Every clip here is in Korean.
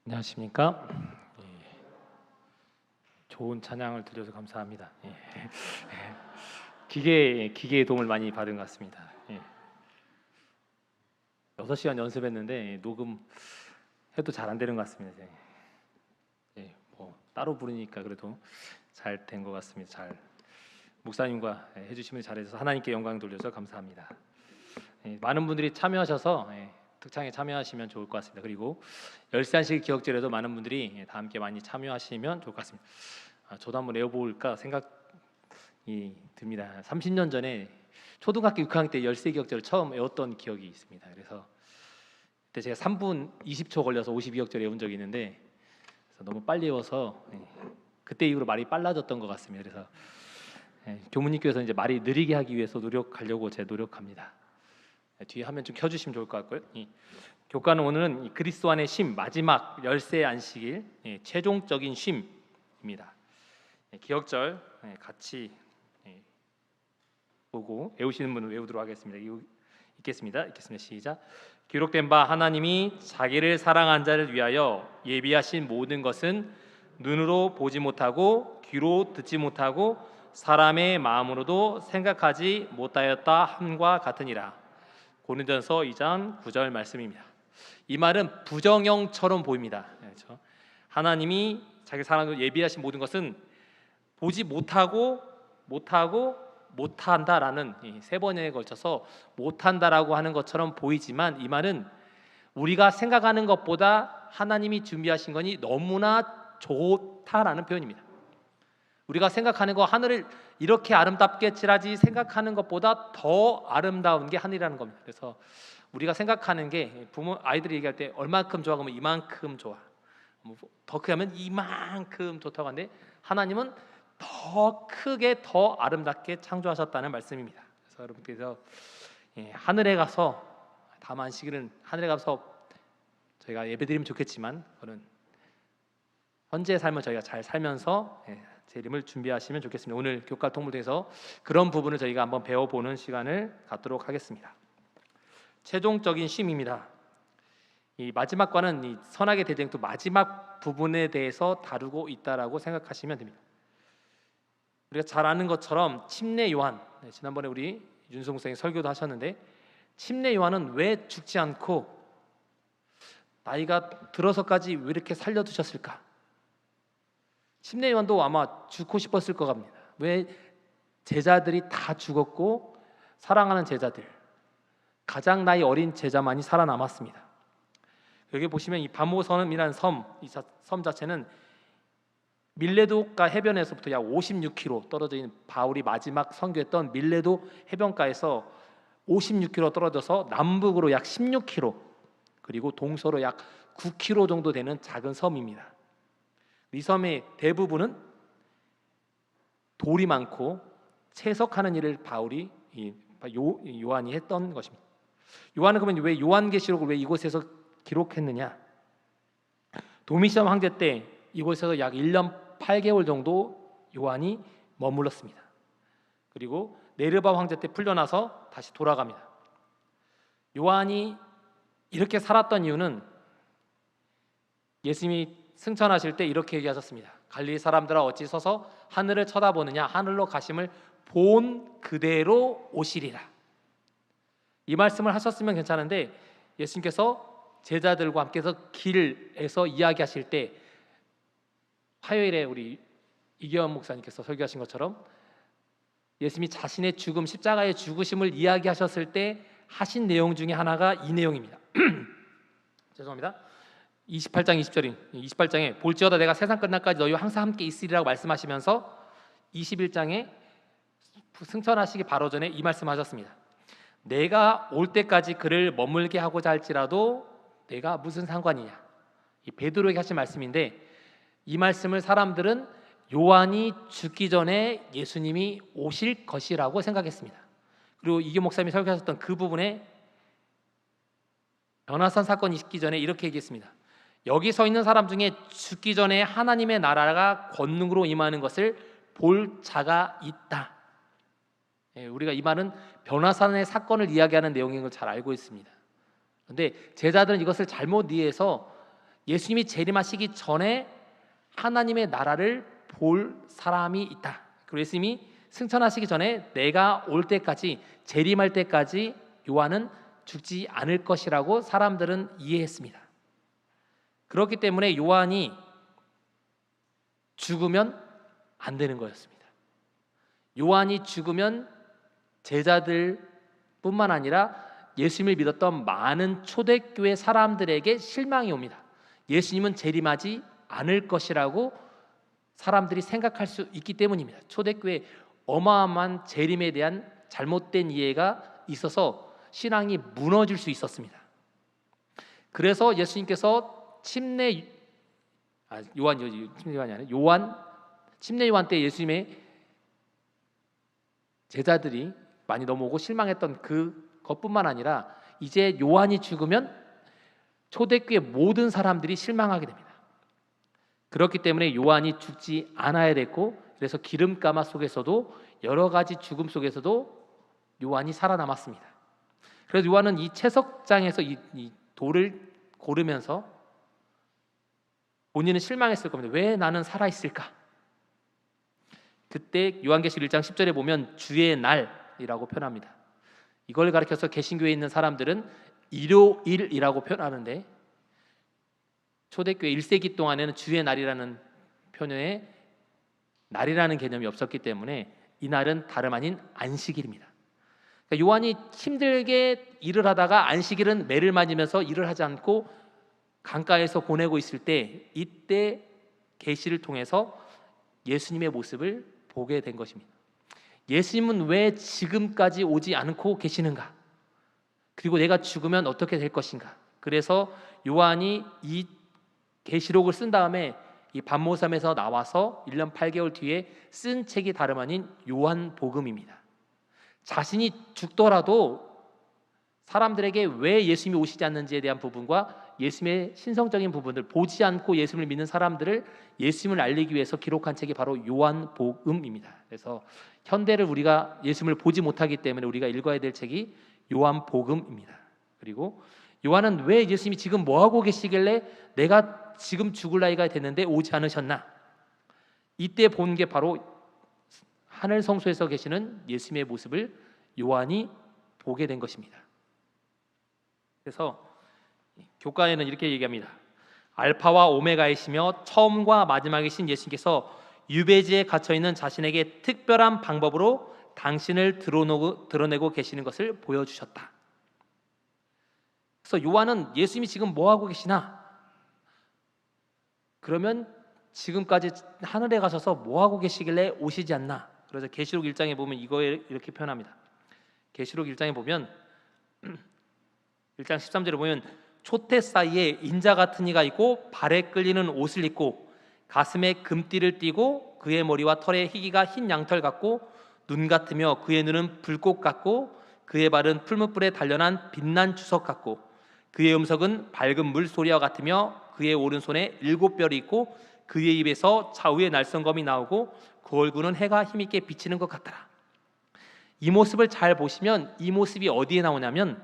안녕하십니까? 좋은 찬양을 들려서 감사합니다. 기계의 도움을 많이 받은 것 같습니다. 6시간 연습했는데 녹음해도 잘 안 되는 것 같습니다. 뭐 따로 부르니까 그래도 잘 된 것 같습니다. 잘 목사님과 해주시면 잘해서 하나님께 영광 돌려서 감사합니다. 많은 분들이 참여하셔서 특창에 참여하시면 좋을 것 같습니다. 그리고 열세안식 기억절에도 많은 분들이 다 함께 많이 참여하시면 좋을 것 같습니다. 저도 한번 외워볼까 생각이 듭니다. 30년 전에 초등학교 6학년 때 열세 기억절을 처음 외웠던 기억이 있습니다. 그래서 그때 제가 3분 20초 걸려서 52억절 외운 적이 있는데 너무 빨리 외워서 그때 이후로 말이 빨라졌던 것 같습니다. 그래서 교무님께서 이제 말이 느리게 하기 위해서 노력하려고 제 노력합니다. 뒤에 화면 좀 켜주시면 좋을 것 같고요. 교과는 오늘은 그리스도 안의 쉼, 마지막 열세 안식일 최종적인 쉼입니다. 기억절 같이 보고 외우시는 분은 외우도록 하겠습니다. 읽겠습니다. 시작. 기록된 바 하나님이 자기를 사랑한 자를 위하여 예비하신 모든 것은 눈으로 보지 못하고 귀로 듣지 못하고 사람의 마음으로도 생각하지 못하였다 함과 같으니라. 고린도전서 2장 9절 말씀입니다. 이 말은 부정형처럼 보입니다. 그렇죠? 하나님이 자기 사랑을 예비하신 모든 것은 보지 못하고 못한다라는 세 번에 걸쳐서 못한다라고 하는 것처럼 보이지만 이 말은 우리가 생각하는 것보다 하나님이 준비하신 것이 너무나 좋다라는 표현입니다. 우리가 생각하는 거 하늘을 이렇게 아름답게 칠하지 생각하는 것보다 더 아름다운 게 하늘이라는 겁니다. 그래서 우리가 생각하는 게 아이들이 얘기할 때 얼마큼 좋아 그러면 이만큼 좋아, 더 크게 하면 이만큼 좋다고 하는데 하나님은 더 크게 더 아름답게 창조하셨다는 말씀입니다. 그래서 여러분께서 하늘에 가서 다음 안식일은 하늘에 가서 저희가 예배드리면 좋겠지만 그런 현재의 삶을 저희가 잘 살면서 재림을 준비하시면 좋겠습니다. 오늘 교과 통불에서 그런 부분을 저희가 한번 배워보는 시간을 갖도록 하겠습니다. 최종적인 쉼입니다. 이 마지막과는 이 선악의 대쟁도 마지막 부분에 대해서 다루고 있다라고 생각하시면 됩니다. 우리가 잘 아는 것처럼 침례 요한, 지난번에 우리 윤성 목사님 설교도 하셨는데 침례 요한은 왜 죽지 않고 나이가 들어서까지 왜 이렇게 살려두셨을까? 침례 요한도 아마 죽고 싶었을 것 같습니다. 왜 제자들이 다 죽었고 사랑하는 제자들, 가장 나이 어린 제자만이 살아남았습니다. 여기 보시면 이 바모섬이라는 이 섬 자체는 밀레도가 해변에서부터 약 56km 떨어져 있는 바울이 마지막 선교했던 밀레도 해변가에서 56km 떨어져서 남북으로 약 16km 그리고 동서로 약 9km 정도 되는 작은 섬입니다. 이 섬의 대부분은 돌이 많고 채석하는 일을 바울이 요한이 했던 것입니다. 요한은 그러면 왜 요한계시록을 왜 이곳에서 기록했느냐? 도미시안 황제 때 이곳에서 약 1년 8개월 정도 요한이 머물렀습니다. 그리고 네르바 황제 때 풀려나서 다시 돌아갑니다. 요한이 이렇게 살았던 이유는 예수님이 승천하실 때 이렇게 얘기하셨습니다. 갈릴리 사람들아 어찌 서서 하늘을 쳐다보느냐? 하늘로 가심을 본 그대로 오시리라. 이 말씀을 하셨으면 괜찮은데 예수님께서 제자들과 함께서 길에서 이야기하실 때 화요일에 우리 이기원 목사님께서 설교하신 것처럼 예수님이 자신의 죽음, 십자가의 죽으심을 이야기하셨을 때 하신 내용 중에 하나가 이 내용입니다. 죄송합니다. 28장 20절인 28장에 볼지어다 내가 세상 끝날까지 너희와 항상 함께 있으리라고 말씀하시면서 21장에 승천하시기 바로 전에 이 말씀하셨습니다. 내가 올 때까지 그를 머물게 하고자 할지라도 내가 무슨 상관이냐. 이 베드로에게 하신 말씀인데 이 말씀을 사람들은 요한이 죽기 전에 예수님이 오실 것이라고 생각했습니다. 그리고 이교 목사님이 설교하셨던 그 부분에 변화산 사건이 있기 전에 이렇게 얘기했습니다. 여기 서 있는 사람 중에 죽기 전에 하나님의 나라가 권능으로 임하는 것을 볼 자가 있다. 우리가 이 말은 변화산의 사건을 이야기하는 내용인 걸 잘 알고 있습니다. 그런데 제자들은 이것을 잘못 이해해서 예수님이 재림하시기 전에 하나님의 나라를 볼 사람이 있다. 그리고 예수님이 승천하시기 전에 내가 올 때까지, 재림할 때까지 요한은 죽지 않을 것이라고 사람들은 이해했습니다. 그렇기 때문에 요한이 죽으면 안 되는 거였습니다. 요한이 죽으면 제자들뿐만 아니라 예수님을 믿었던 많은 초대교회 사람들에게 실망이 옵니다. 예수님은 재림하지 않을 것이라고 사람들이 생각할 수 있기 때문입니다. 초대교회 어마어마한 재림에 대한 잘못된 이해가 있어서 신앙이 무너질 수 있었습니다. 그래서 예수님께서 침례 요한 때 예수님의 제자들이 많이 넘어오고 실망했던 그것뿐만 아니라 이제 요한이 죽으면 초대교회 모든 사람들이 실망하게 됩니다. 그렇기 때문에 요한이 죽지 않아야 됐고, 그래서 기름가마 속에서도 여러 가지 죽음 속에서도 요한이 살아남았습니다. 그래서 요한은 이 채석장에서 이 돌을 고르면서 본인은 실망했을 겁니다. 왜 나는 살아있을까? 그때 요한계시록 1장 10절에 보면 주의 날이라고 표현합니다. 이걸 가리켜서 개신교에 있는 사람들은 일요일이라고 표현하는데, 초대교회 1세기 동안에는 주의 날이라는 표현에 날이라는 개념이 없었기 때문에 이 날은 다름 아닌 안식일입니다. 그러니까 요한이 힘들게 일을 하다가 안식일은 매를 맞으면서 일을 하지 않고 강가에서 보내고 있을 때, 이때 계시를 통해서 예수님의 모습을 보게 된 것입니다. 예수님은 왜 지금까지 오지 않고 계시는가? 그리고 내가 죽으면 어떻게 될 것인가? 그래서 요한이 이 계시록을 쓴 다음에 이 반모섬에서 나와서 1년 8개월 뒤에 쓴 책이 다름 아닌 요한복음입니다. 자신이 죽더라도 사람들에게 왜 예수님이 오시지 않는지에 대한 부분과 예수님의 신성적인 부분을 보지 않고 예수님을 믿는 사람들을 예수님을 알리기 위해서 기록한 책이 바로 요한복음입니다. 그래서 현대를 우리가 예수님을 보지 못하기 때문에 우리가 읽어야 될 책이 요한복음입니다. 그리고 요한은 왜 예수님이 지금 뭐하고 계시길래 내가 지금 죽을 나이가 됐는데 오지 않으셨나? 이때 본 게 바로 하늘 성소에서 계시는 예수님의 모습을 요한이 보게 된 것입니다. 그래서 교과에는 이렇게 얘기합니다. 알파와 오메가이시며 처음과 마지막이신 예수님께서 유배지에 갇혀있는 자신에게 특별한 방법으로 당신을 드러내고 계시는 것을 보여주셨다. 그래서 요한은 예수님이 지금 뭐하고 계시나? 그러면 지금까지 하늘에 가셔서 뭐하고 계시길래 오시지 않나? 그래서 계시록 1장에 보면 이거에 이렇게 표현합니다. 계시록 1장에 보면 1장 13절에 보면 촛대 사이에 인자 같은 이가 있고 발에 끌리는 옷을 입고 가슴에 금띠를 띠고 그의 머리와 털에 희기가 흰 양털 같고 눈 같으며 그의 눈은 불꽃 같고 그의 발은 풀무불에 단련한 빛난 주석 같고 그의 음성은 밝은 물소리와 같으며 그의 오른손에 7뼈이 있고 그의 입에서 좌우의 날성검이 나오고 그 얼굴은 해가 힘있게 비치는 것 같더라. 이 모습을 잘 보시면 이 모습이 어디에 나오냐면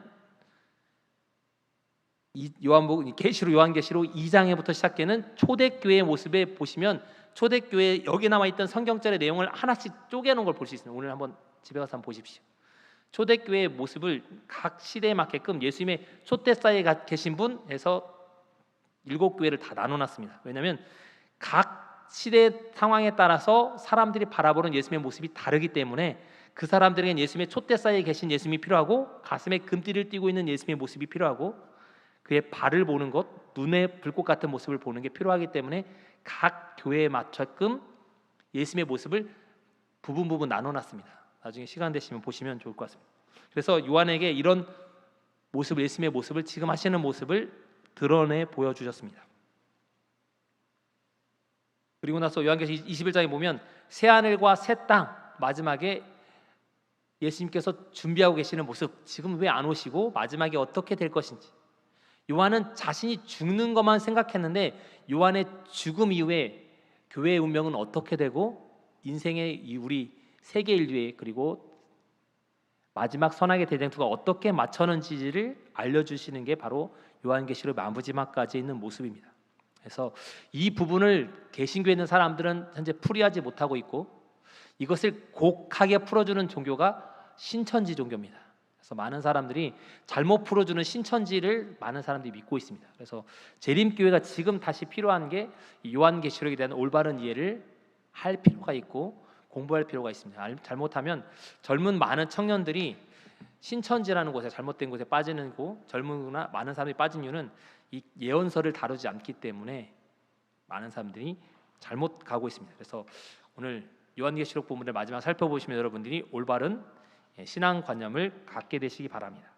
계시록 요한계시록 2장에부터 시작되는 초대교회의 모습에 보시면 초대교회 여기 나와 있던 성경절의 내용을 하나씩 쪼개놓은 걸 볼 수 있습니다. 오늘 한번 집에 가서 한번 보십시오. 초대교회의 모습을 각 시대에 맞게끔 예수님의 촛대 사이에 계신 분에서 7교회를 다 나눠놨습니다. 왜냐하면 각 시대 상황에 따라서 사람들이 바라보는 예수님의 모습이 다르기 때문에 그 사람들에겐 예수님의 촛대 사이에 계신 예수님이 필요하고 가슴에 금띠를 띠고 있는 예수님의 모습이 필요하고 그의 발을 보는 것, 눈에 불꽃 같은 모습을 보는 게 필요하기 때문에 각 교회에 맞게끔 예수님의 모습을 부분 나눠놨습니다. 나중에 시간 되시면 보시면 좋을 것 같습니다. 그래서 요한에게 이런 모습, 예수님의 모습을 지금 하시는 모습을 드러내 보여주셨습니다. 그리고 나서 요한계시록 21장에 보면 새 하늘과 새 땅, 마지막에 예수님께서 준비하고 계시는 모습, 지금 왜 안 오시고 마지막에 어떻게 될 것인지. 요한은 자신이 죽는 것만 생각했는데 요한의 죽음 이후에 교회의 운명은 어떻게 되고 인생의 우리 세계 인류의 그리고 마지막 선악의 대쟁투가 어떻게 맞춰는지를 알려주시는 게 바로 요한계시록 마지막까지 있는 모습입니다. 그래서 이 부분을 개신교에 있는 사람들은 현재 풀이하지 못하고 있고, 이것을 곡하게 풀어주는 종교가 신천지 종교입니다. 그래서 많은 사람들이 잘못 풀어주는 신천지를 많은 사람들이 믿고 있습니다. 그래서 재림교회가 지금 다시 필요한 게 요한계시록에 대한 올바른 이해를 할 필요가 있고 공부할 필요가 있습니다. 잘못하면 젊은 많은 청년들이 신천지라는 곳에, 잘못된 곳에 빠지는 거, 젊은구나 많은 사람들이 빠진 이유는 이 예언서를 다루지 않기 때문에 많은 사람들이 잘못 가고 있습니다. 그래서 오늘 요한계시록 부분을 마지막 살펴보시면 여러분들이 올바른 신앙관념을 갖게 되시기 바랍니다.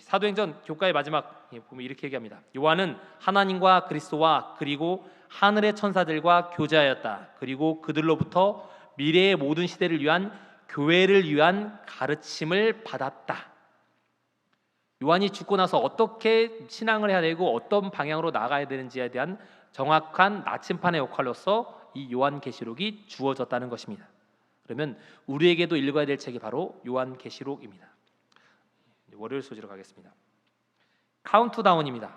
사도행전 교과의 마지막 보면 이렇게 얘기합니다. 요한은 하나님과 그리스도와 그리고 하늘의 천사들과 교제하였다. 그리고 그들로부터 미래의 모든 시대를 위한 교회를 위한 가르침을 받았다. 요한이 죽고 나서 어떻게 신앙을 해야 되고 어떤 방향으로 나가야 되는지에 대한 정확한 나침판의 역할로서 이 요한계시록이 주어졌다는 것입니다. 그러면 우리에게도 읽어야 될 책이 바로 요한계시록입니다. 월요일 소지로 가겠습니다. 카운트다운입니다.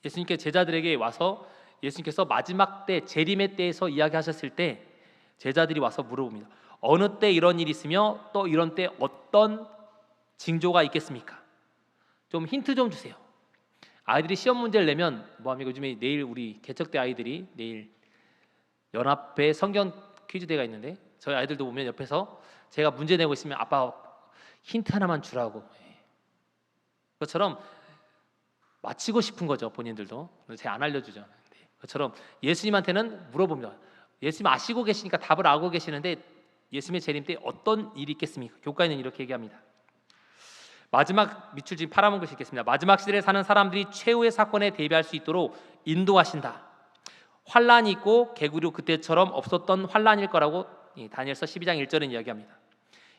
예수님께 제자들에게 와서 예수님께서 마지막 때 재림의 때에서 이야기하셨을 때 제자들이 와서 물어봅니다. 어느 때 이런 일이 있으며 또 이런 때 어떤 징조가 있겠습니까? 좀 힌트 좀 주세요. 아이들이 시험 문제를 내면 뭐합니까? 요즘에 내일 우리 개척대 아이들이 내일 연합회 성경 퀴즈대가 있는데 저희 아이들도 보면 옆에서 제가 문제 내고 있으면 아빠 힌트 하나만 주라고. 그것처럼 맞히고 싶은 거죠. 본인들도. 제가 안 알려주죠. 그것처럼 예수님한테는 물어봅니다. 예수님 아시고 계시니까 답을 알고 계시는데 예수님의 재림 때 어떤 일이 있겠습니까? 교과에는 이렇게 얘기합니다. 마지막 밑줄 지금 파란문 글씨 읽겠습니다. 마지막 시대에 사는 사람들이 최후의 사건에 대비할 수 있도록 인도하신다. 환란이 있고 개구리 그때처럼 없었던 환란일 거라고 다니엘서 12장 1절은 이야기합니다.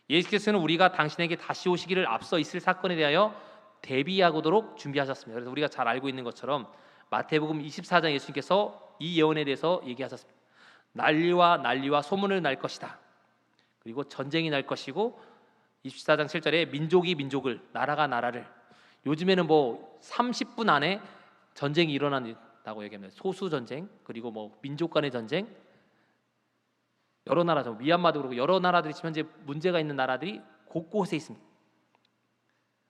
예수께서는 우리가 당신에게 다시 오시기를 앞서 있을 사건에 대하여 대비하도록 준비하셨습니다. 그래서 우리가 잘 알고 있는 것처럼 마태복음 24장 예수님께서 이 예언에 대해서 얘기하셨습니다. 난리와 소문을 날 것이다. 그리고 전쟁이 날 것이고 24장 7절에 민족이 민족을, 나라가 나라를, 요즘에는 뭐 30분 안에 전쟁이 일어난다고 얘기합니다. 소수 전쟁, 그리고 뭐 민족 간의 전쟁, 여러 나라죠. 미얀마도 그렇고 여러 나라들이 지금 현재 문제가 있는 나라들이 곳곳에 있습니다.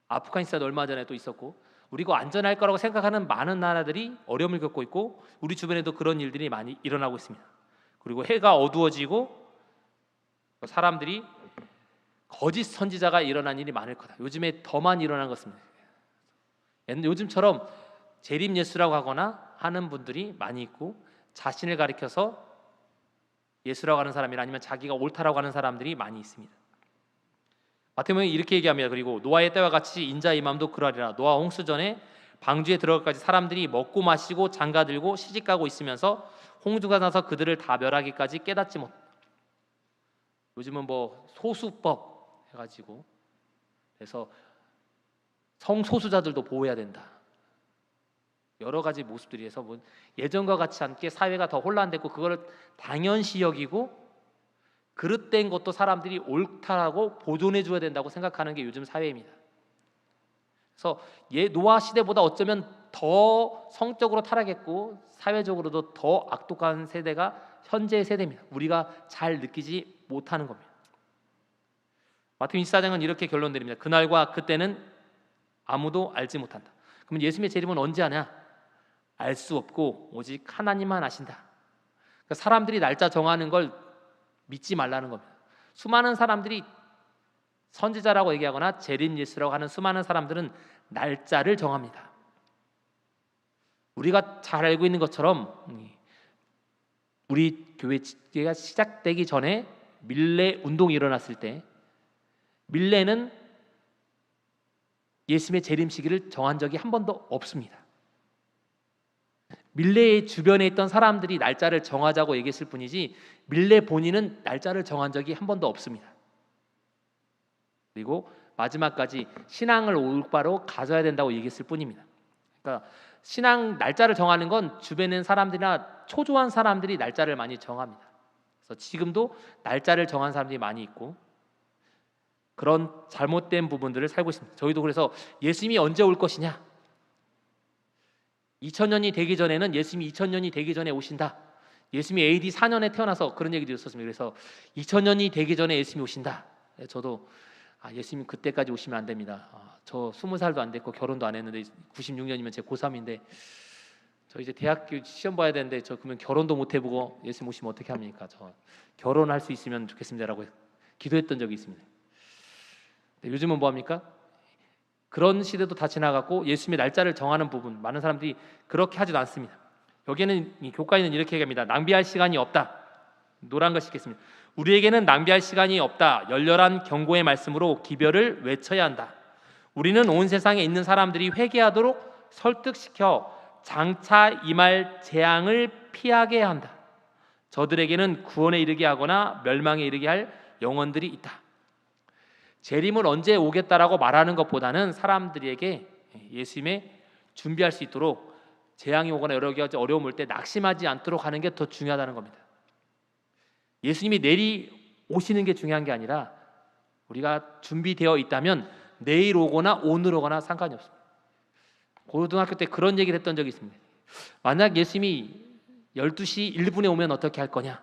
아프가니스탄도 얼마 전에 또 있었고, 우리가 안전할 거라고 생각하는 많은 나라들이 어려움을 겪고 있고, 우리 주변에도 그런 일들이 많이 일어나고 있습니다. 그리고 해가 어두워지고 사람들이 거짓 선지자가 일어난 일이 많을 거다. 요즘에 더 많이 일어난 것입니다. 요즘처럼 재림 예수라고 하거나 하는 분들이 많이 있고, 자신을 가리켜서 예수라고 하는 사람이나 아니면 자기가 옳다라고 하는 사람들이 많이 있습니다. 마태복음에 이렇게 얘기합니다. 그리고 노아의 때와 같이 인자의 임함도 그러하리라. 노아 홍수 전에 방주에 들어갈까지 사람들이 먹고 마시고 장가들고 시집가고 있으면서 홍수가 나서 그들을 다 멸하기까지 깨닫지 못. 요즘은 뭐 소수법 해가지고 그래서 성소수자들도 보호해야 된다. 여러 가지 모습들이 해서 뭐 예전과 같지 않게 사회가 더 혼란됐고, 그거를 당연시 여기고 그릇된 것도 사람들이 옳다라고 보존해 줘야 된다고 생각하는 게 요즘 사회입니다. 그래서 노아 시대보다 어쩌면 더 성적으로 타락했고 사회적으로도 더 악독한 세대가 현재의 세대입니다. 우리가 잘 느끼지 못하는 겁니다. 마태복음 24장은 이렇게 결론 내립니다. 그날과 그때는 아무도 알지 못한다. 그러면 예수님의 재림은 언제 하냐? 알 수 없고 오직 하나님만 아신다. 그러니까 사람들이 날짜 정하는 걸 믿지 말라는 겁니다. 수많은 사람들이 선지자라고 얘기하거나 재림 예수라고 하는 수많은 사람들은 날짜를 정합니다. 우리가 잘 알고 있는 것처럼 우리 교회가 시작되기 전에 밀레 운동이 일어났을 때 밀레는 예수님의 재림 시기를 정한 적이 한 번도 없습니다. 밀레의 주변에 있던 사람들이 날짜를 정하자고 얘기했을 뿐이지 밀레 본인은 날짜를 정한 적이 한 번도 없습니다. 그리고 마지막까지 신앙을 올바로 가져야 된다고 얘기했을 뿐입니다. 그러니까 신앙 날짜를 정하는 건 주변에 있는 사람들이나 초조한 사람들이 날짜를 많이 정합니다. 그래서 지금도 날짜를 정한 사람들이 많이 있고 그런 잘못된 부분들을 살고 있습니다. 저희도 그래서 예수님이 언제 올 것이냐, 2000년이 되기 전에는 예수님이 2000년이 되기 전에 오신다. 예수님이 AD 4년에 태어나서 그런 얘기도 있었습니다. 그래서 2000년이 되기 전에 예수님이 오신다. 저도 예수님 그때까지 오시면 안 됩니다. 저 20살도 안 됐고 결혼도 안 했는데 96년이면 제 고3인데 저 이제 대학교 시험 봐야 되는데 저 그러면 결혼도 못 해보고 예수님 오시면 어떻게 합니까? 저 결혼할 수 있으면 좋겠습니다라고 기도했던 적이 있습니다. 요즘은 뭐 합니까? 그런 시대도 다 지나갔고 예수님의 날짜를 정하는 부분 많은 사람들이 그렇게 하지도 않습니다. 여기에는 이 교과에는 이렇게 얘기합니다. 낭비할 시간이 없다. 노란 글 읽겠습니다. 우리에게는 낭비할 시간이 없다. 열렬한 경고의 말씀으로 기별을 외쳐야 한다. 우리는 온 세상에 있는 사람들이 회개하도록 설득시켜 장차 임할 재앙을 피하게 해야 한다. 저들에게는 구원에 이르게 하거나 멸망에 이르게 할 영혼들이 있다. 재림을 언제 오겠다라고 말하는 것보다는 사람들에게 예수님의 준비할 수 있도록 재앙이 오거나 여러 가지 어려움 올 때 낙심하지 않도록 하는 게 더 중요하다는 겁니다. 예수님이 내리 오시는 게 중요한 게 아니라 우리가 준비되어 있다면 내일 오거나 오늘 오거나 상관이 없습니다. 고등학교 때 그런 얘기를 했던 적이 있습니다. 만약 예수님이 12시 1분에 오면 어떻게 할 거냐?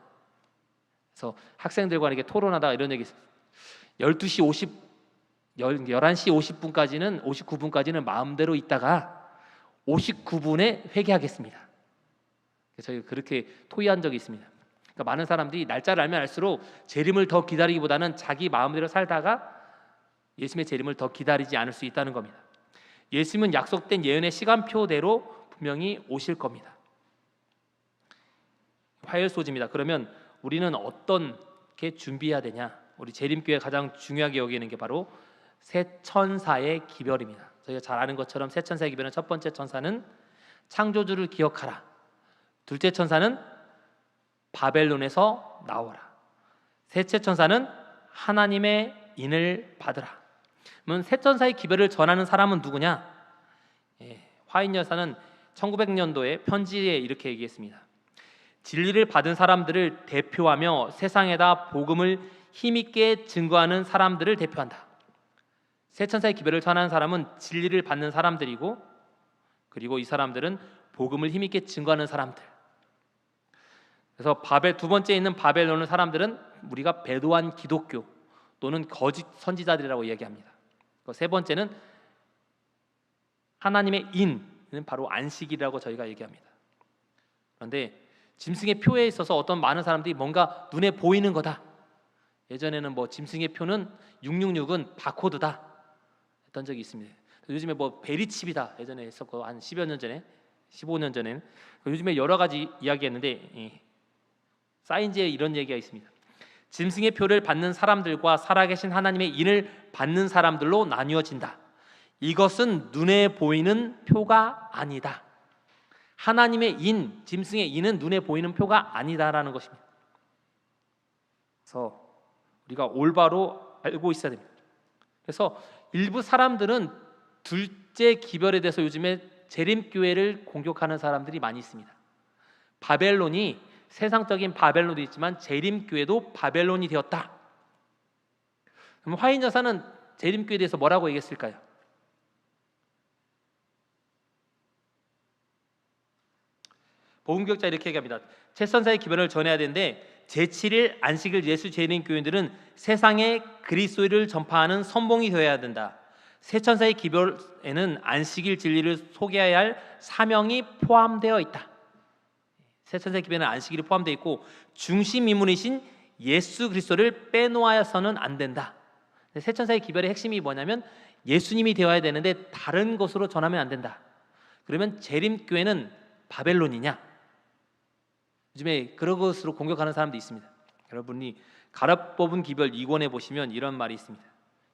그래서 학생들과 이렇게 토론하다가 이런 얘기 있었어요. 11시 50분까지는 59분까지는 마음대로 있다가 59분에 회개하겠습니다. 저희가 그렇게 토의한 적이 있습니다. 그러니까 많은 사람들이 날짜를 알면 알수록 재림을 더 기다리기보다는 자기 마음대로 살다가 예수님의 재림을 더 기다리지 않을 수 있다는 겁니다. 예수님은 약속된 예언의 시간표대로 분명히 오실 겁니다. 화요소지입니다. 그러면 우리는 어떻게 준비해야 되냐? 우리 재림교회 가장 중요하게 여기는 게 바로 새 천사의 기별입니다. 저희가 잘 아는 것처럼 새 천사의 기별은 첫 번째 천사는 창조주를 기억하라. 둘째 천사는 바벨론에서 나오라. 셋째 천사는 하나님의 인을 받으라. 그러면 새 천사의 기별을 전하는 사람은 누구냐? 화인 여사는 1900년도에 편지에 이렇게 얘기했습니다. 진리를 받은 사람들을 대표하며 세상에다 복음을 힘있게 증거하는 사람들을 대표한다. 새 천사의 기별을 전하는 사람은 진리를 받는 사람들이고, 그리고 이 사람들은 복음을 힘있게 증거하는 사람들. 그래서 두 번째에 있는 바벨론의 사람들은 우리가 배도한 기독교 또는 거짓 선지자들이라고 얘기합니다. 세 번째는 하나님의 인은 바로 안식이라고 저희가 얘기합니다. 그런데 짐승의 표에 있어서 어떤 많은 사람들이 뭔가 눈에 보이는 거다. 예전에는 뭐 짐승의 표는 666은 바코드다 했던 적이 있습니다. 요즘에 뭐 베리칩이다 예전에 했었고 한 10여 년 전에 15년 전에는 요즘에 여러 가지 이야기했는데 사인지에 이런 얘기가 있습니다. 짐승의 표를 받는 사람들과 살아계신 하나님의 인을 받는 사람들로 나뉘어진다. 이것은 눈에 보이는 표가 아니다. 하나님의 인, 짐승의 인은 눈에 보이는 표가 아니다라는 것입니다. 그래서 우리가 올바로 알고 있어야 됩니다. 그래서 일부 사람들은 둘째 기별에 대해서 요즘에 재림교회를 공격하는 사람들이 많이 있습니다. 바벨론이 세상적인 바벨론도 있지만 재림교회도 바벨론이 되었다. 그럼 화인 여사는 재림교회에 대해서 뭐라고 얘기했을까요? 복음교육자 이렇게 얘기합니다. 첫 천사의 기별을 전해야 되는데 제7일 안식일 예수 재림 교인들은 세상에 그리스도를 전파하는 선봉이 되어야 된다. 새 천사의 기별에는 안식일 진리를 소개해야 할 사명이 포함되어 있다. 새 천사의 기별에는 안식일이 포함되어 있고 중심 인물이신 예수 그리스도를 빼놓아서는 안 된다. 새 천사의 기별의 핵심이 뭐냐면 예수님이 되어야 되는데 다른 것으로 전하면 안 된다. 그러면 재림 교회는 바벨론이냐? 요즘에 그런 것으로 공격하는 사람도 있습니다. 여러분이 갈아 뽑은 기별 2권에 보시면 이런 말이 있습니다.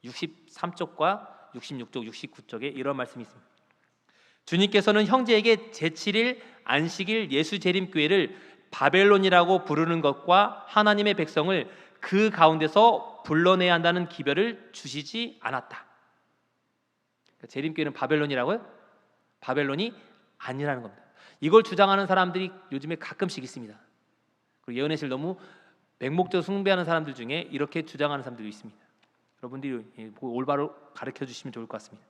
63쪽과 66쪽, 69쪽에 이런 말씀이 있습니다. 주님께서는 형제에게 제7일 안식일 예수 재림교회를 바벨론이라고 부르는 것과 하나님의 백성을 그 가운데서 불러내야 한다는 기별을 주시지 않았다. 재림교회는 바벨론이라고요? 바벨론이 아니라는 겁니다. 이걸 주장하는 사람들이 요즘에 가끔씩 있습니다. 그리고 예언의 실 너무 맹목적으로 숭배하는 사람들 중에 이렇게 주장하는 사람들도 있습니다. 여러분들이 올바로 가르쳐 주시면 좋을 것 같습니다.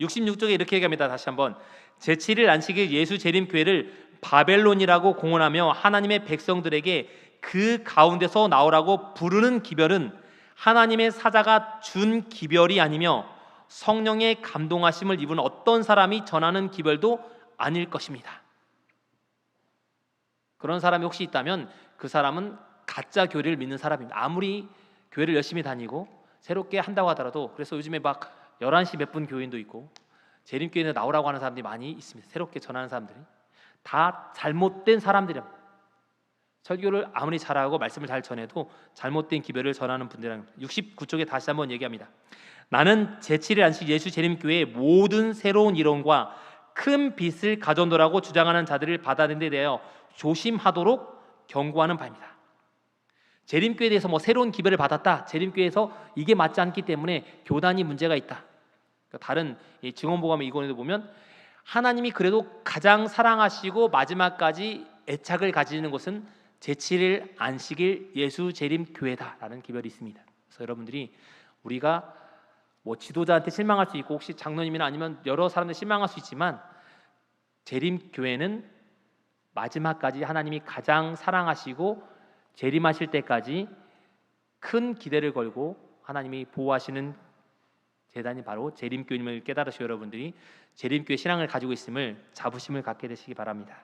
66쪽에 이렇게 얘기합니다. 다시 한번 제7일 안식일 예수 재림교회를 바벨론이라고 공언하며 하나님의 백성들에게 그 가운데서 나오라고 부르는 기별은 하나님의 사자가 준 기별이 아니며 성령의 감동하심을 입은 어떤 사람이 전하는 기별도 아닐 것입니다. 그런 사람이 혹시 있다면 그 사람은 가짜 교리를 믿는 사람입니다. 아무리 교회를 열심히 다니고 새롭게 한다고 하더라도. 그래서 요즘에 막 11시 몇 분 교인도 있고 재림교회에 나오라고 하는 사람들이 많이 있습니다. 새롭게 전하는 사람들이 다 잘못된 사람들입니다. 설교를 아무리 잘하고 말씀을 잘 전해도 잘못된 기별을 전하는 분들이랍니다. 69쪽에 다시 한번 얘기합니다. 나는 제7일 안식 예수 재림교회의 모든 새로운 이론과 큰 빛을 가져오라고 주장하는 자들을 받아들인 데 대하여 조심하도록 경고하는 바입니다. 재림교회에 대해서 뭐 새로운 기별을 받았다, 재림교회에서 이게 맞지 않기 때문에 교단이 문제가 있다. 다른 증언복음의 이권에도 보면 하나님이 그래도 가장 사랑하시고 마지막까지 애착을 가지는 곳은 제7일 안식일 예수 재림교회다라는 기별이 있습니다. 그래서 여러분들이 우리가 뭐 지도자한테 실망할 수 있고 혹시 장로님이나 아니면 여러 사람들 실망할 수 있지만 재림교회는 마지막까지 하나님이 가장 사랑하시고 재림하실 때까지 큰 기대를 걸고 하나님이 보호하시는 재단이 바로 재림교회임을 깨달으시고 여러분들이 재림교회 신앙을 가지고 있음을 자부심을 갖게 되시기 바랍니다.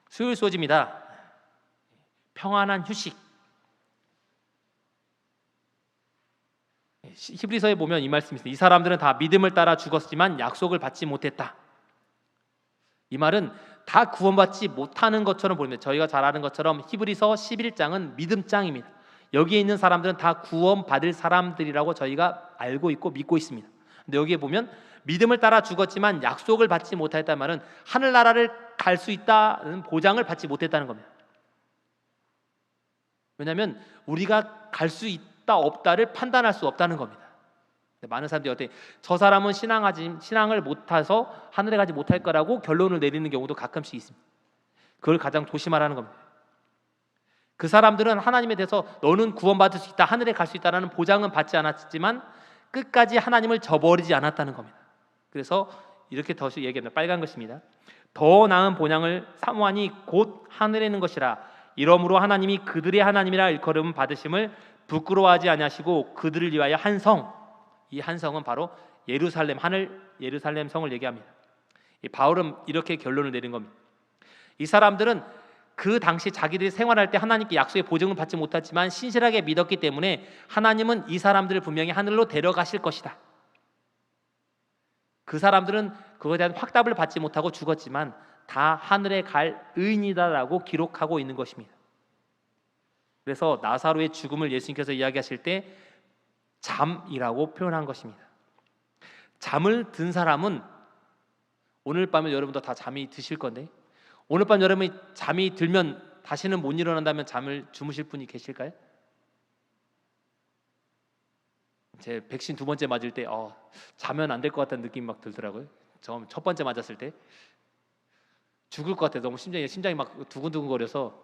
수요일 소집입니다. 평안한 휴식. 히브리서에 보면 이 말씀이 있습니다. 이 사람들은 다 믿음을 따라 죽었지만 약속을 받지 못했다. 이 말은 다 구원받지 못하는 것처럼 보입니다. 저희가 잘 아는 것처럼 히브리서 11장은 믿음장입니다. 여기에 있는 사람들은 다 구원받을 사람들이라고 저희가 알고 있고 믿고 있습니다. 근데 여기에 보면 믿음을 따라 죽었지만 약속을 받지 못했다는 말은 하늘나라를 갈 수 있다는 보장을 받지 못했다는 겁니다. 왜냐하면 우리가 갈 수 있다 없다를 판단할 수 없다는 겁니다. 많은 사람들이 어때 저 사람은 신앙을 못해서 하늘에 가지 못할 거라고 결론을 내리는 경우도 가끔씩 있습니다. 그걸 가장 조심하라는 겁니다. 그 사람들은 하나님에 대해서 너는 구원받을 수 있다, 하늘에 갈 수 있다라는 보장은 받지 않았지만 끝까지 하나님을 저버리지 않았다는 겁니다. 그래서 이렇게 더 얘기합니다. 빨간 것입니다. 더 나은 본향을 사모하니 곧 하늘에 있는 것이라. 이러므로 하나님이 그들의 하나님이라 일컬음 받으심을 부끄러워하지 아니하시고 그들을 위하여 한 성, 이 한 성은 바로 예루살렘, 하늘 예루살렘 성을 얘기합니다. 바울은 이렇게 결론을 내린 겁니다. 이 사람들은 그 당시 자기들이 생활할 때 하나님께 약속의 보증을 받지 못했지만 신실하게 믿었기 때문에 하나님은 이 사람들을 분명히 하늘로 데려가실 것이다. 그 사람들은 그거에 대한 확답을 받지 못하고 죽었지만 다 하늘에 갈 의인이다라고 기록하고 있는 것입니다. 그래서 나사로의 죽음을 예수님께서 이야기하실 때 잠이라고 표현한 것입니다. 잠을 든 사람은 오늘 밤에 여러분도 다 잠이 드실 건데 오늘 밤 여러분이 잠이 들면 다시는 못 일어난다면 잠을 주무실 분이 계실까요? 제 백신 2번째 맞을 때 자면 안 될 것 같다는 느낌이 막 들더라고요. 처음 첫 번째 맞았을 때 죽을 것 같아요. 너무 심장이 막 두근두근거려서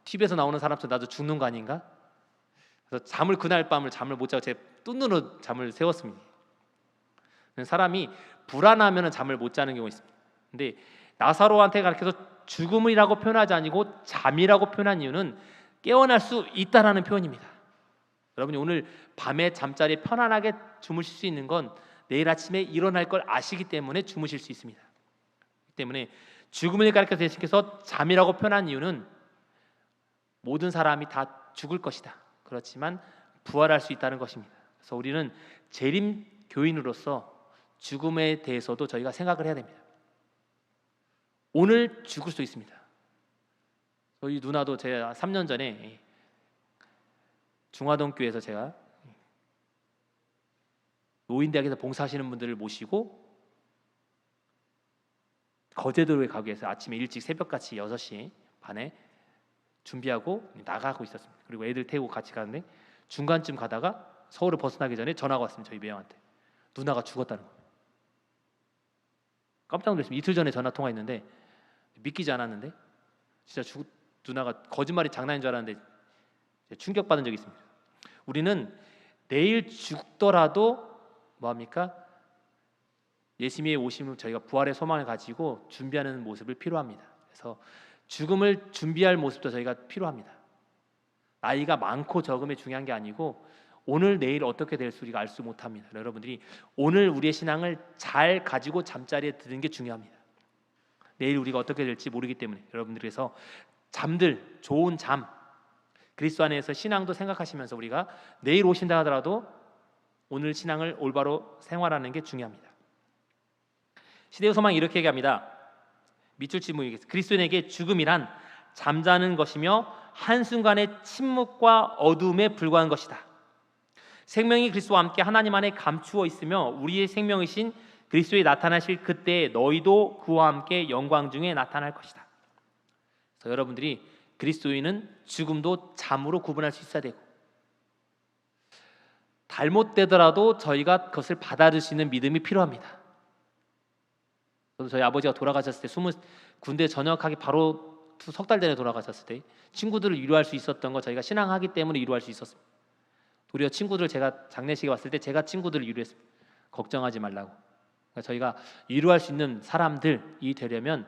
TV에서 나오는 사람처럼 나도 죽는 거 아닌가? 그래서 그날 밤을 잠을 못 자고 제 뜬눈으로 잠을 세웠습니다. 사람이 불안하면 잠을 못 자는 경우가 있습니다. 근데 나사로한테 가르쳐서 죽음이라고 표현하지 아니고 잠이라고 표현한 이유는 깨어날 수 있다라는 표현입니다. 여러분이 오늘 밤에 잠자리에 편안하게 주무실 수 있는 건 내일 아침에 일어날 걸 아시기 때문에 주무실 수 있습니다. 그렇기 때문에 죽음을 가르쳐서 예수님께서 잠이라고 표현한 이유는 모든 사람이 다 죽을 것이다. 그렇지만 부활할 수 있다는 것입니다. 그래서 우리는 재림 교인으로서 죽음에 대해서도 저희가 생각을 해야 됩니다. 오늘 죽을 수 있습니다. 저희 누나도 제가 3년 전에 중화동 교회에서 제가 노인대학에서 봉사하시는 분들을 모시고 거제도에 가기 위해서 아침에 일찍 새벽같이 6시 반에 준비하고 나가고 있었습니다. 그리고 애들 태우고 같이 가는데 중간쯤 가다가 서울을 벗어나기 전에 전화가 왔습니다. 저희 매형한테 누나가 죽었다는 거예요. 깜짝 놀랐습니다. 이틀 전에 전화 통화했는데 믿기지 않았는데 진짜 누나가 거짓말이 장난인 줄 알았는데 충격받은 적이 있습니다. 우리는 내일 죽더라도 뭐합니까? 예수님의 오심을 저희가 부활의 소망을 가지고 준비하는 모습을 필요합니다. 그래서 죽음을 준비할 모습도 저희가 필요합니다. 나이가 많고 적음이 중요한 게 아니고 오늘 내일 어떻게 될지 우리가 알 수 못합니다. 여러분들이 오늘 우리의 신앙을 잘 가지고 잠자리에 드는 게 중요합니다. 내일 우리가 어떻게 될지 모르기 때문에 여러분들께서 잠들 좋은 잠 그리스도 안에서 신앙도 생각하시면서 우리가 내일 오신다 하더라도 오늘 신앙을 올바로 생활하는 게 중요합니다. 시대의 소망이 이렇게 얘기합니다. 밑줄 친구에게 그리스도인에게 죽음이란 잠자는 것이며 한순간의 침묵과 어두움에 불과한 것이다. 생명이 그리스도와 함께 하나님 안에 감추어 있으며 우리의 생명이신 그리스도에 나타나실 그때에 너희도 그와 함께 영광 중에 나타날 것이다. 그래서 여러분들이 그리스도인은 죽음도 잠으로 구분할 수 있어야 되고 잘못되더라도 저희가 그것을 받아들일 수 있는 믿음이 필요합니다. 저도 저희 아버지가 돌아가셨을 때 군대 전역하기 바로 3달 전에 돌아가셨을 때 친구들을 위로할 수 있었던 거 저희가 신앙하기 때문에 위로할 수 있었습니다. 도리어 친구들 제가 장례식에 왔을 때 제가 친구들을 위로했습니다. 걱정하지 말라고. 그러니까 저희가 위로할 수 있는 사람들이 되려면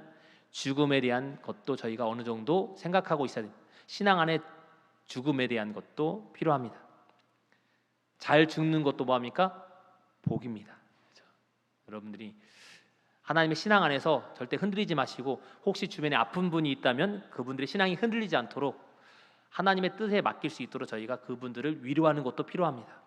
죽음에 대한 것도 저희가 어느 정도 생각하고 있어야 됩니다. 신앙 안에 죽음에 대한 것도 필요합니다. 잘 죽는 것도 뭐합니까? 복입니다. 그렇죠? 여러분들이 하나님의 신앙 안에서 절대 흔들리지 마시고 혹시 주변에 아픈 분이 있다면 그분들의 신앙이 흔들리지 않도록 하나님의 뜻에 맡길 수 있도록 저희가 그분들을 위로하는 것도 필요합니다.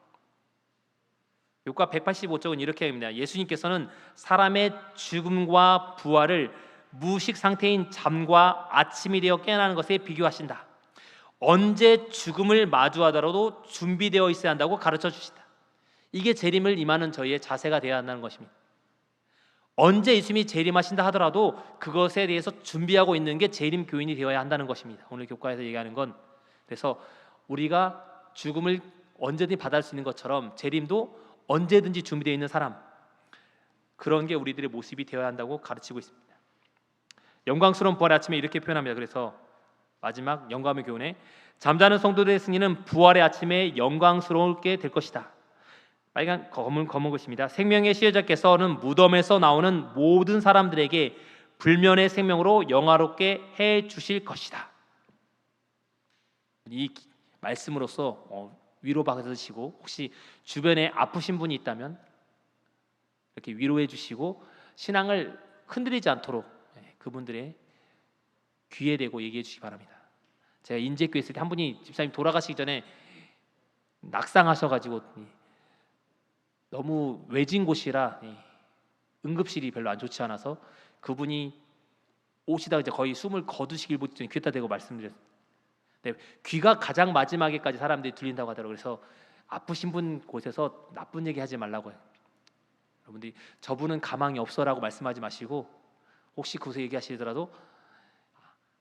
욥과 185쪽은 이렇게 합니다. 예수님께서는 사람의 죽음과 부활을 무의식 상태인 잠과 아침이 되어 깨어나는 것에 비교하신다. 언제 죽음을 마주하더라도 준비되어 있어야 한다고 가르쳐 주신다. 이게 재림을 임하는 저희의 자세가 되어야 한다는 것입니다. 언제 예수님이 재림하신다 하더라도 그것에 대해서 준비하고 있는 게 재림 교인이 되어야 한다는 것입니다. 오늘 교과에서 얘기하는 건 그래서 우리가 죽음을 언제든지 받을 수 있는 것처럼 재림도 언제든지 준비되어 있는 사람 그런 게 우리들의 모습이 되어야 한다고 가르치고 있습니다. 영광스러운 부활의 아침에 이렇게 표현합니다. 그래서 마지막 영감의 교훈에 잠자는 성도들의 승리는 부활의 아침에 영광스럽게 될 것이다. 빨간 검은 것입니다. 생명의 시여자께서는 무덤에서 나오는 모든 사람들에게 불면의 생명으로 영화롭게 해 주실 것이다. 이 말씀으로써 위로받으시고 혹시 주변에 아프신 분이 있다면 이렇게 위로해 주시고 신앙을 흔들리지 않도록 그분들의 귀에 대고 얘기해 주시기 바랍니다. 제가 인제교회 있을 때 한 분이 집사님 돌아가시기 전에 낙상하셔가지고 너무 외진 곳이라 응급실이 별로 안 좋지 않아서 그분이 오시다가 이제 거의 숨을 거두시길 보더니 귀에다 대고 말씀드렸습니다. 네, 귀가 가장 마지막에까지 사람들이 들린다고 하더라고요. 그래서 아프신 분 곳에서 나쁜 얘기 하지 말라고 해요. 여러분들이 저분은 가망이 없어라고 말씀하지 마시고 혹시 그곳에 얘기하시더라도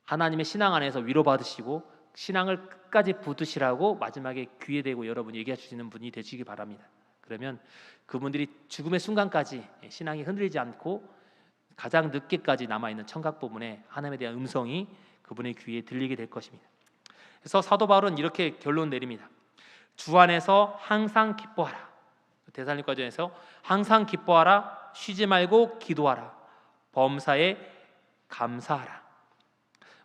하나님의 신앙 안에서 위로받으시고 신앙을 끝까지 붙드시라고 마지막에 귀에 대고 여러분이 얘기해 주시는 분이 되시기 바랍니다. 그러면 그분들이 죽음의 순간까지 신앙이 흔들리지 않고 가장 늦게까지 남아있는 청각 부분에 하나님에 대한 음성이 그분의 귀에 들리게 될 것입니다. 그래서 사도 바울은 이렇게 결론 내립니다. 주 안에서 항상 기뻐하라. 데살로니가전에서 항상 기뻐하라. 쉬지 말고 기도하라. 범사에 감사하라.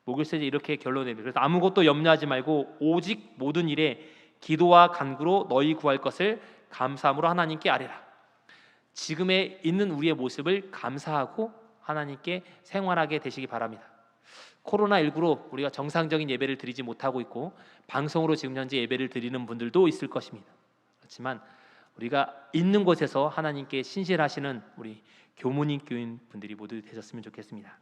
목요일에 이렇게 결론 내립니다. 그래서 아무것도 염려하지 말고 오직 모든 일에 기도와 간구로 너희 구할 것을 감사함으로 하나님께 아뢰라. 지금에 있는 우리의 모습을 감사하고 하나님께 생활하게 되시기 바랍니다. 코로나19로 우리가 정상적인 예배를 드리지 못하고 있고 방송으로 지금 현재 예배를 드리는 분들도 있을 것입니다. 그렇지만 우리가 있는 곳에서 하나님께 신실하시는 우리 교무님 교인 분들이 모두 되셨으면 좋겠습니다.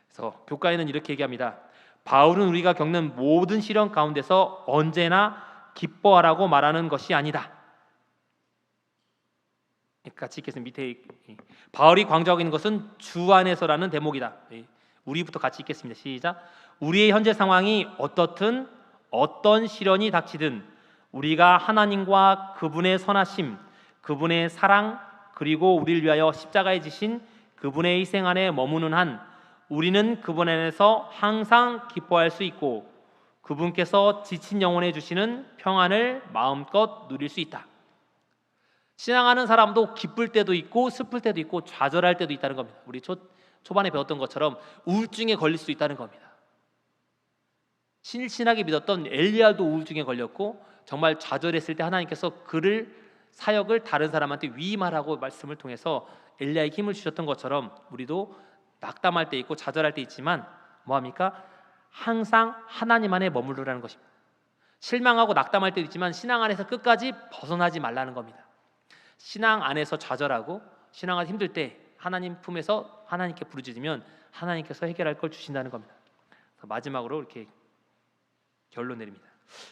그래서 교과에는 이렇게 얘기합니다. 바울은 우리가 겪는 모든 시련 가운데서 언제나 기뻐하라고 말하는 것이 아니다. 같이 읽겠습니다. 밑에 바울이 강조하고 있는 것은 주 안에서라는 대목이다. 우리부터 같이 읽겠습니다. 시작. 우리의 현재 상황이 어떻든 어떤 시련이 닥치든 우리가 하나님과 그분의 선하심, 그분의 사랑 그리고 우리를 위하여 십자가에 지신 그분의 희생 안에 머무는 한 우리는 그분 안에서 항상 기뻐할 수 있고 그분께서 지친 영혼에 주시는 평안을 마음껏 누릴 수 있다. 신앙하는 사람도 기쁠 때도 있고 슬플 때도 있고 좌절할 때도 있다는 겁니다. 우리 초반에 배웠던 것처럼 우울증에 걸릴 수 있다는 겁니다. 신실하게 믿었던 엘리야도 우울증에 걸렸고 정말 좌절했을 때 하나님께서 그를 사역을 다른 사람한테 위임하라고 말씀을 통해서 엘리야에게 힘을 주셨던 것처럼 우리도 낙담할 때 있고 좌절할 때 있지만 뭐합니까? 항상 하나님 안에 머무르라는 것입니다. 실망하고 낙담할 때도 있지만 신앙 안에서 끝까지 벗어나지 말라는 겁니다. 신앙 안에서 좌절하고 신앙 안에서 힘들 때 하나님 품에서 하나님께 부르짖으면 하나님께서 해결할 걸 주신다는 겁니다. 마지막으로 이렇게 결론 내립니다.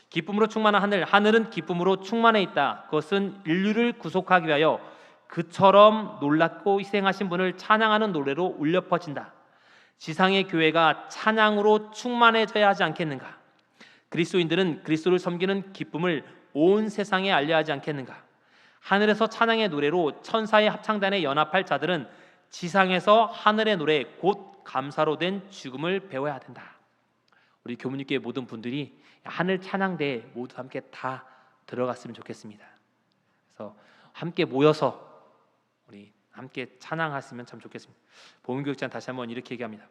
기쁨으로 충만한 하늘, 하늘은 기쁨으로 충만해 있다. 그것은 인류를 구속하기 위하여 그처럼 놀랍고 희생하신 분을 찬양하는 노래로 울려 퍼진다. 지상의 교회가 찬양으로 충만해져야 하지 않겠는가? 그리스도인들은 그리스도를 섬기는 기쁨을 온 세상에 알려야 하지 않겠는가? 하늘에서 찬양의 노래로 천사의 합창단에 연합할 자들은 지상에서 하늘의 노래 곧 감사로 된 죽음을 배워야 된다. 우리 교문님께 모든 분들이 하늘 찬양대에 모두 함께 다 들어갔으면 좋겠습니다. 그래서 함께 모여서 우리 함께 찬양했으면 참 좋겠습니다. 보훈교육장 다시 한번 이렇게 얘기합니다.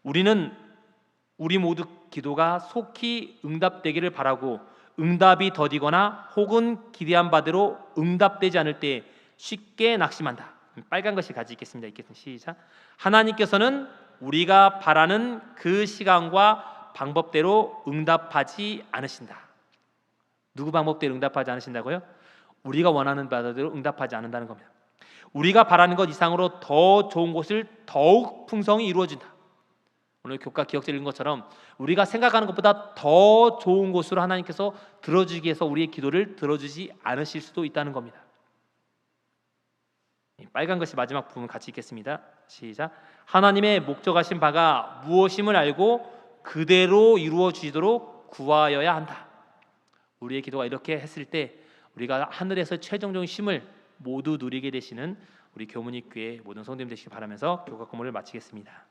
우리 모두 기도가 속히 응답되기를 바라고 응답이 더디거나 혹은 기대한 바대로 응답되지 않을 때 쉽게 낙심한다. 빨간 것이 가지 있겠습니다. 시작. 하나님께서는 우리가 바라는 그 시간과 방법대로 응답하지 않으신다. 누구 방법대로 응답하지 않으신다고요? 우리가 원하는 바대로 응답하지 않는다는 겁니다. 우리가 바라는 것 이상으로 더 좋은 곳을 더욱 풍성히 이루어진다. 오늘 교과 기억절 읽은 것처럼 우리가 생각하는 것보다 더 좋은 곳으로 하나님께서 들어주기 위해서 우리의 기도를 들어주지 않으실 수도 있다는 겁니다. 빨간 것이 마지막 부분 같이 읽겠습니다. 시작. 하나님의 목적하신 바가 무엇임을 알고 그대로 이루어지도록 구하여야 한다. 우리의 기도가 이렇게 했을 때 우리가 하늘에서 최종적인 쉼을 모두 누리게 되시는 우리 교문익교회 모든 성도님 되시길 바라면서 교과 공부를 마치겠습니다.